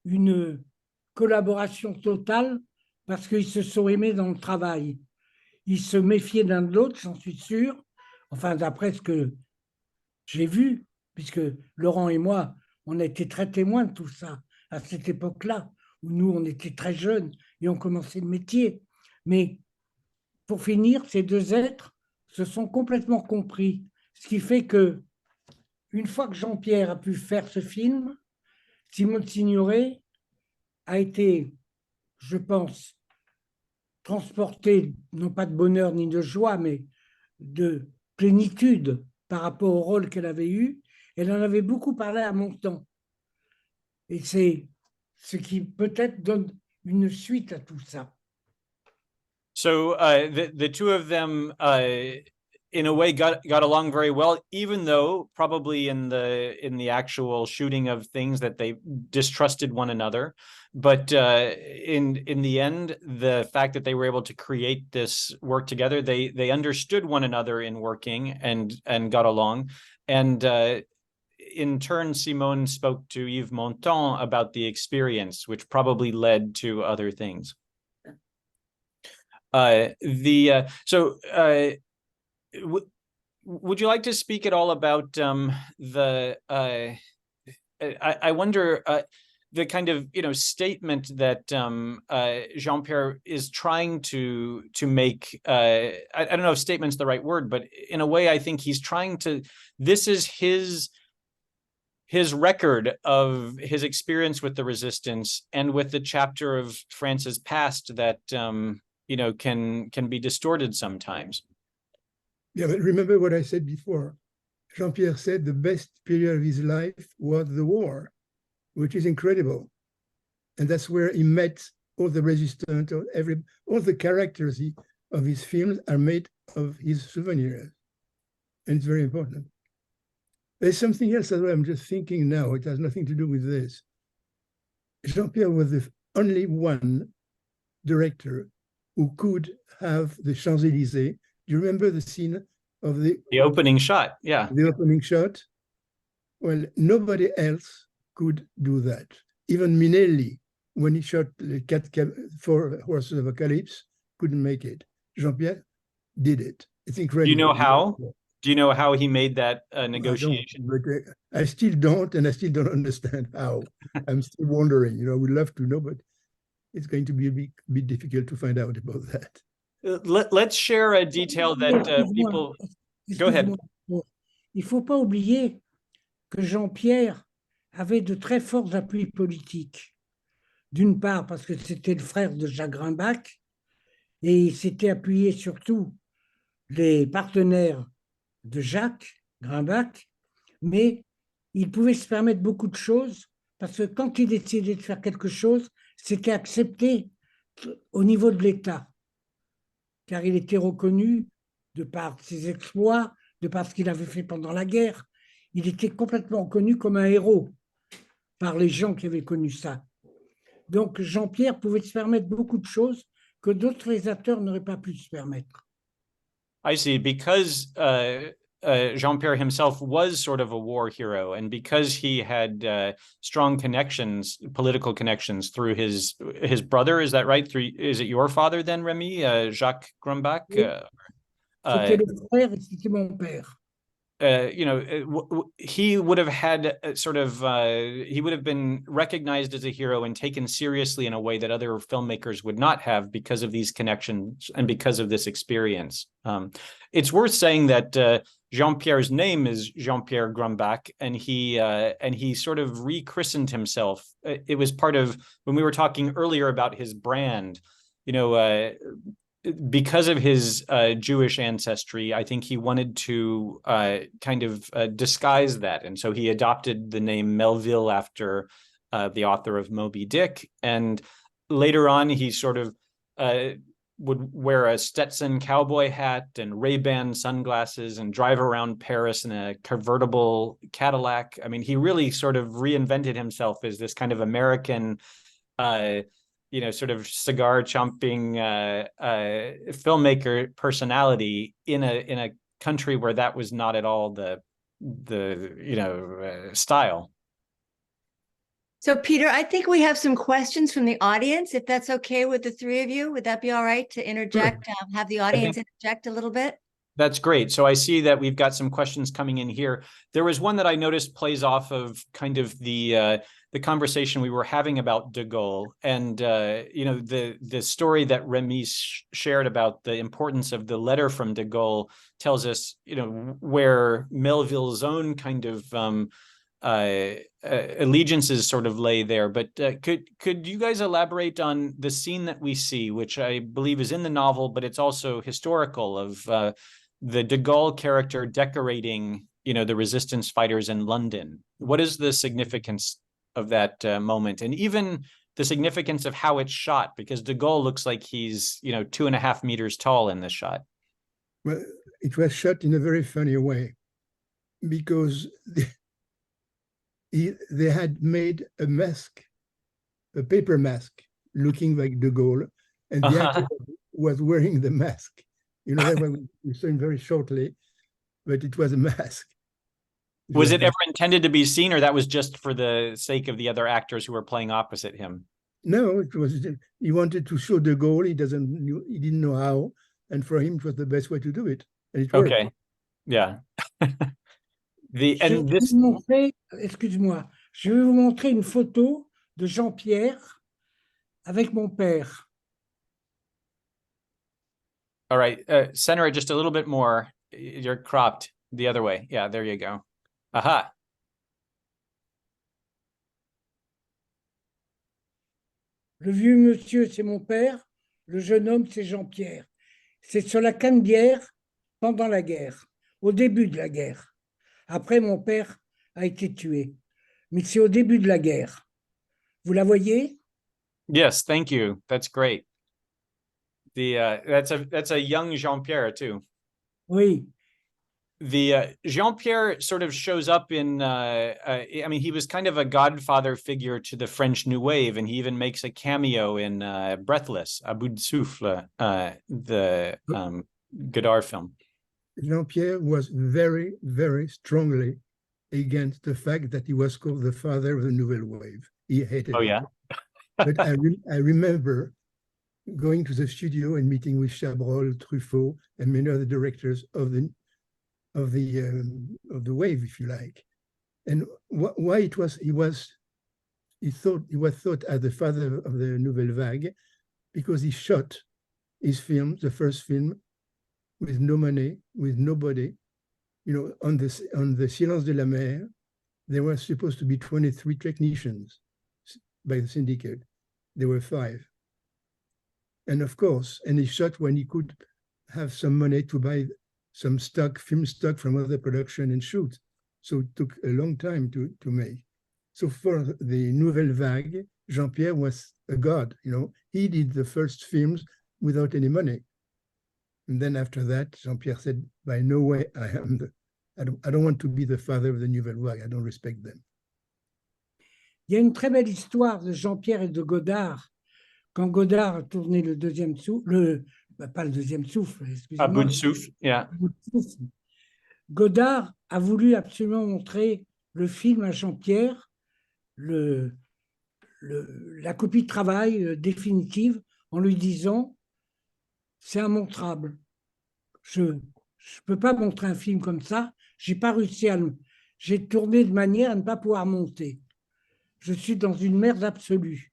une collaboration totale parce qu'ils se sont aimés dans le travail. Ils se méfiaient l'un de l'autre, j'en suis sûr. Enfin, d'après ce que j'ai vu, puisque Laurent et moi, on a été très témoins de tout ça à cette époque-là, où nous, on était très jeunes et on commençait le métier. Mais pour finir, ces deux êtres se sont complètement compris. Ce qui fait que, une fois que Jean-Pierre a pu faire ce film, Simone Signoret a été, je pense, transporté, non pas de bonheur ni de joie, mais de plénitude par rapport au rôle qu'elle avait eu. Elle en avait beaucoup parlé à mon temps. Et c'est ce qui peut-être donne une suite à tout ça. So the two of them in a way got along very well, even though probably in the actual shooting of things that they distrusted one another. But in the end, the fact that they were able to create this work together, they understood one another in working and got along. And in turn, Simone spoke to Yves Montand about the experience, which probably led to other things. Would you like to speak at all about I wonder the kind of statement that Jean-Pierre is trying to make. I don't know if statement's the right word, but in a way, I think he's trying to. This is his record of his experience with the resistance and with the chapter of France's past that can be distorted sometimes. Yeah, but remember what I said before. Jean-Pierre said the best period of his life was the war, which is incredible. And that's where he met all the resistance, all the characters of his films are made of his souvenirs. And it's very important. There's something else that I'm just thinking now. It has nothing to do with this. Jean-Pierre was the only one director who could have the Champs-Élysées. Do you remember the scene of the opening shot? Yeah. The opening shot? Well, nobody else could do that. Even Minelli, when he shot the 4 Horses of Apocalypse, couldn't make it. Jean-Pierre did it. It's incredible. Do you know how? Do you know how he made that negotiation? I still don't, and I still don't understand how. I'm still wondering. I would love to know, but it's going to be a bit difficult to find out about that. Let's share a detail that people... Go ahead. Il ne faut pas oublier que Jean-Pierre avait de très forts appuis politiques. D'une part, parce que c'était le frère de Jacques Grimbach, et il s'était appuyé surtout les partenaires de Jacques Grimbach, mais il pouvait se permettre beaucoup de choses parce que quand il décidait de faire quelque chose, c'était accepté au niveau de l'État, car il était reconnu de par ses exploits, de par ce qu'il avait fait pendant la guerre. Il était complètement reconnu comme un héros par les gens qui avaient connu ça. Donc Jean-Pierre pouvait se permettre beaucoup de choses que d'autres réalisateurs n'auraient pas pu se permettre. I see. Because Jean-Pierre himself was sort of a war hero, and because he had strong connections, political connections through his brother, is that right? Is it your father then, Remy, Jacques Grumbach? C'était le frère et c'était mon père. He would have had he would have been recognized as a hero and taken seriously in a way that other filmmakers would not have because of these connections and because of this experience. It's worth saying that Jean-Pierre's name is Jean-Pierre Grumbach, and he sort of rechristened himself. It was part of when we were talking earlier about his brand, because of his Jewish ancestry, I think he wanted to kind of disguise that. And so he adopted the name Melville after the author of Moby Dick. And later on, he sort of would wear a Stetson cowboy hat and Ray-Ban sunglasses and drive around Paris in a convertible Cadillac. I mean, he really sort of reinvented himself as this kind of American sort of cigar chomping filmmaker personality in a country where that was not at all the style. So Peter, I think we have some questions from the audience, if that's okay with the three of you. Would that be all right to interject, have the audience interject a little bit? That's great. So I see that we've got some questions coming in here. There was one that I noticed plays off of kind of the conversation we were having about de Gaulle, and the story that Remy shared about the importance of the letter from de Gaulle tells us where Melville's own kind of allegiances sort of lay there. But could you guys elaborate on the scene that we see, which I believe is in the novel, but it's also historical, of the de Gaulle character decorating the resistance fighters in London? What is the significance of that moment, and even the significance of how it's shot? Because de Gaulle looks like he's 2.5 meters tall in this shot. Well, it was shot in a very funny way because they had made a mask, a paper mask, looking like De Gaulle, and the actor was wearing the mask. You know, that we saw him very shortly, but it was a mask. Was it ever intended to be seen, or that was just for the sake of the other actors who were playing opposite him? No, it was, he wanted to show De Gaulle. He didn't know how, and for him, it was the best way to do it, and it worked. Okay, yeah. Je vais vous montrer, excuse-moi, je vais vous montrer une photo de Jean-Pierre avec mon père. All right, center it just a little bit more. You're cropped the other way. Yeah, there you go. Aha. Le vieux monsieur, c'est mon père. Le jeune homme, c'est Jean-Pierre. C'est sur la Canebière pendant la guerre, au début de la guerre. Après, mon père a été tué. Mais c'est au début de la guerre. Vous la voyez? Yes, thank you. That's great. That's a young Jean-Pierre too. Oui. The Jean-Pierre sort of shows up in, I mean, he was kind of a godfather figure to the French New Wave, and he even makes a cameo in Breathless, à bout de souffle, the Godard film. Jean-Pierre was very, very strongly against the fact that he was called the father of the Nouvelle Wave. He hated it. Yeah? But I remember going to the studio and meeting with Chabrol, Truffaut, and many other directors of the wave, if you like. And why he was thought as the father of the Nouvelle Vague, because he shot his film, the first film, with no money, with nobody. You know, on the Silence de la Mer, there were supposed to be 23 technicians by the syndicate. There were 5. And of course, and he shot when he could have some money to buy some film stock from other production and shoot. So it took a long time to make. So for the Nouvelle Vague, Jean-Pierre was a god, you know. He did the first films without any money. And then after that, Jean-Pierre said, by no way, I don't want to be the father of the Nouvelle Vague. I don't respect them. Il y a une très belle histoire de Jean-Pierre et de Godard. Quand Godard a tourné le deuxième souffle, pas le deuxième souffle, excusez-moi. À bout de souffle, yeah. Godard a voulu absolument montrer le film à Jean-Pierre, la copie de travail définitive, en lui disant c'est immontrable. Je ne peux pas montrer un film comme ça. J'ai pas réussi j'ai tourné de manière à ne pas pouvoir monter. Je suis dans une merde absolue.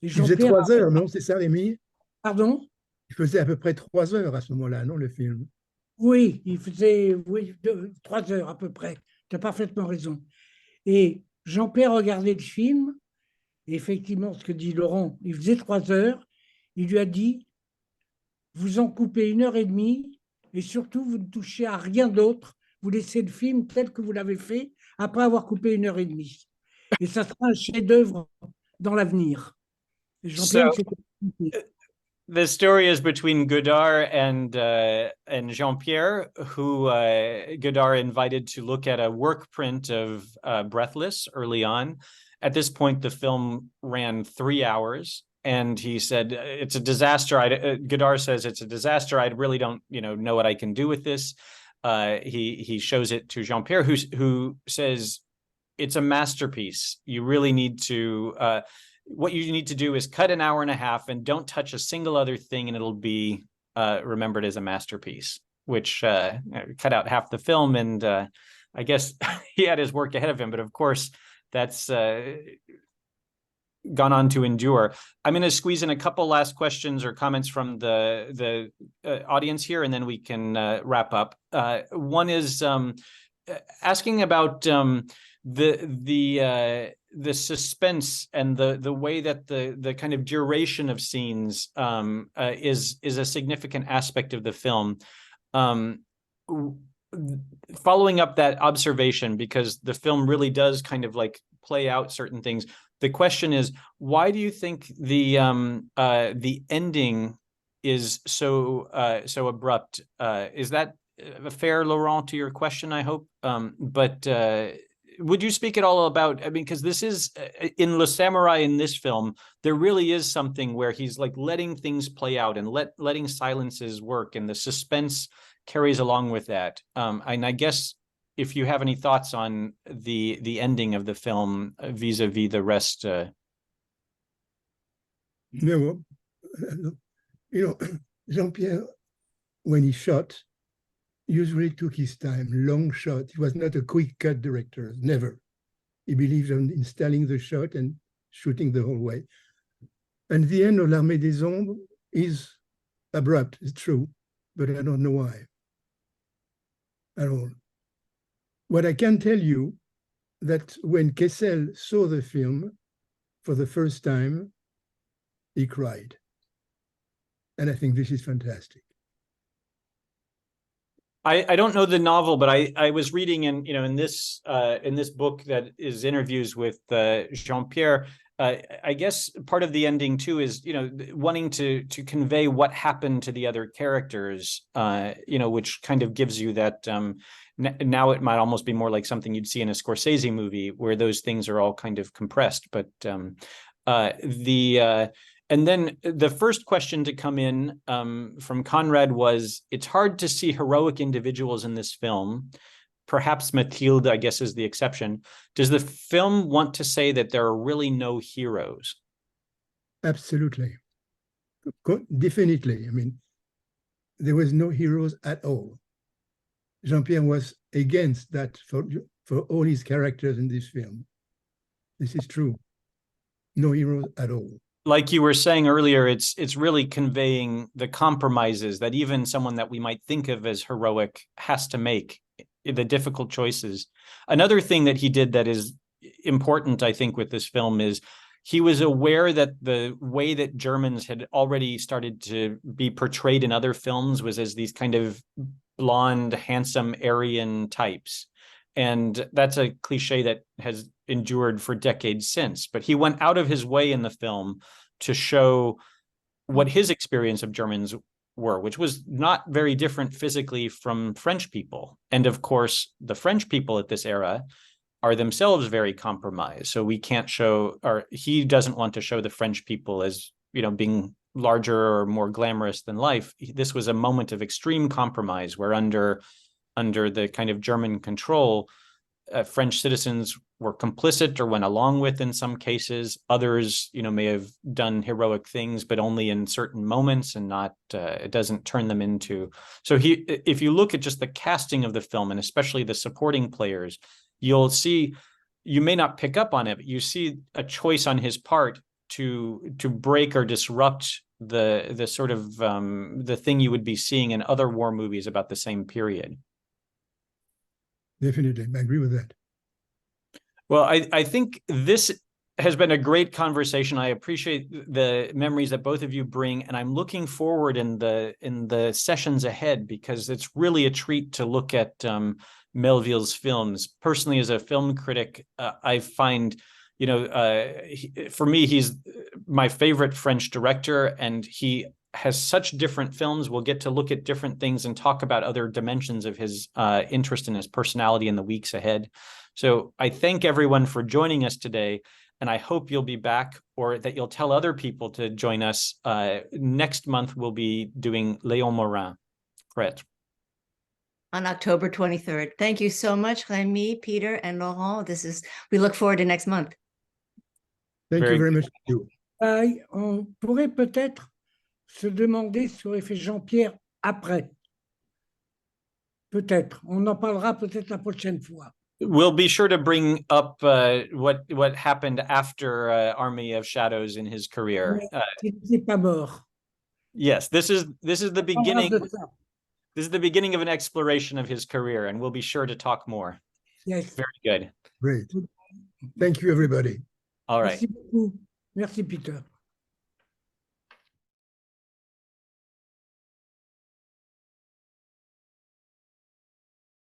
Et il faisait 3 heures, non? C'est ça, Rémi? Pardon? Il faisait à peu près 3 heures à ce moment-là, non, le film? Oui, il faisait 3 heures à peu près. Tu as parfaitement raison. Et Jean-Pierre regardait le film, et effectivement, ce que dit Laurent, il faisait 3 heures. Il lui a dit, vous en coupez 1h30, et surtout, vous ne touchez à rien d'autre. Vous laissez le film tel que vous l'avez fait, après avoir coupé 1h30. Et ça sera un chef-d'œuvre dans l'avenir. So, the story is between Godard and Jean-Pierre, who Godard invited to look at a work print of Breathless early on. At this point, the film ran 3 hours, and he said, it's a disaster. Godard says, it's a disaster. I really don't know what I can do with this. He shows it to Jean-Pierre, who says, it's a masterpiece. You really need to... what you need to do is cut 1.5 hours and don't touch a single other thing, and it'll be remembered as a masterpiece, which cut out half the film. And I guess he had his work ahead of him, but of course that's gone on to endure. I'm going to squeeze in a couple last questions or comments from the audience here, and then we can wrap up. One is asking about the suspense and the way that the kind of duration of scenes is a significant aspect of the film. Following up that observation, because the film really does kind of like play out certain things. The question is, why do you think the ending is so abrupt. Is that fair, Laurent, to your question, I hope? But would you speak at all about, I mean, because this is, in Le Samurai in this film, there really is something where he's like letting things play out and letting silences work, and the suspense carries along with that. And I guess if you have any thoughts on the ending of the film vis-a-vis the rest. No, Jean-Pierre, when he shot, usually took his time, long shot. He was not a quick cut director, never. He believed in installing the shot and shooting the whole way. And the end of L'Armée des Ombres is abrupt, it's true, but I don't know why at all. What I can tell you, that when Kessel saw the film for the first time, he cried. And I think this is fantastic. I don't know the novel, but I was reading in this book that is interviews with Jean-Pierre. I guess part of the ending too is wanting to convey what happened to the other characters, which kind of gives you that. Now it might almost be more like something you'd see in a Scorsese movie where those things are all kind of compressed. But and then the first question to come in from Conrad was, it's hard to see heroic individuals in this film. Perhaps Mathilde, I guess, is the exception. Does the film want to say that there are really no heroes? Absolutely. Definitely. I mean, there was no heroes at all. Jean-Pierre was against that for all his characters in this film. This is true. No heroes at all. Like you were saying earlier, it's really conveying the compromises that even someone that we might think of as heroic has to make, the difficult choices. Another thing that he did that is important, I think, with this film is he was aware that the way that Germans had already started to be portrayed in other films was as these kind of blonde, handsome Aryan types. And that's a cliche that has endured for decades since. But he went out of his way in the film to show what his experience of Germans were, which was not very different physically from French people. And of course, the French people at this era are themselves very compromised. So we can't show, or he doesn't want to show the French people as, being larger or more glamorous than life. This was a moment of extreme compromise where under the kind of German control, French citizens were complicit or went along with in some cases. Others, may have done heroic things, but only in certain moments and not, it doesn't turn them into. So if you look at just the casting of the film and especially the supporting players, you'll see, you may not pick up on it, but you see a choice on his part to break or disrupt the sort of the thing you would be seeing in other war movies about the same period. Definitely, I agree with that. Well, I think this has been a great conversation. I appreciate the memories that both of you bring, and I'm looking forward in the sessions ahead, because it's really a treat to look at Melville's films. Personally, as a film critic, I find, for me, he's my favorite French director, and he has such different films. We'll get to look at different things and talk about other dimensions of his interest in his personality in the weeks ahead. So I thank everyone for joining us today, and I hope you'll be back, or that you'll tell other people to join us. Next month, we'll be doing Léon Morin. Fred. On October 23rd. Thank you so much, Remy, Peter, and Laurent. We look forward to next month. Thank you very much. On pourrait peut-être se demander ce qu'aurait fait Jean-Pierre après. Peut-être. On en parlera peut-être la prochaine fois. We'll be sure to bring up what happened after Army of Shadows in his career. Il n'était pas mort. Yes, this is the beginning. This is the beginning of an exploration of his career, and we'll be sure to talk more. Yes. Very good. Great. Thank you, everybody. All right. Merci beaucoup. Merci, Peter.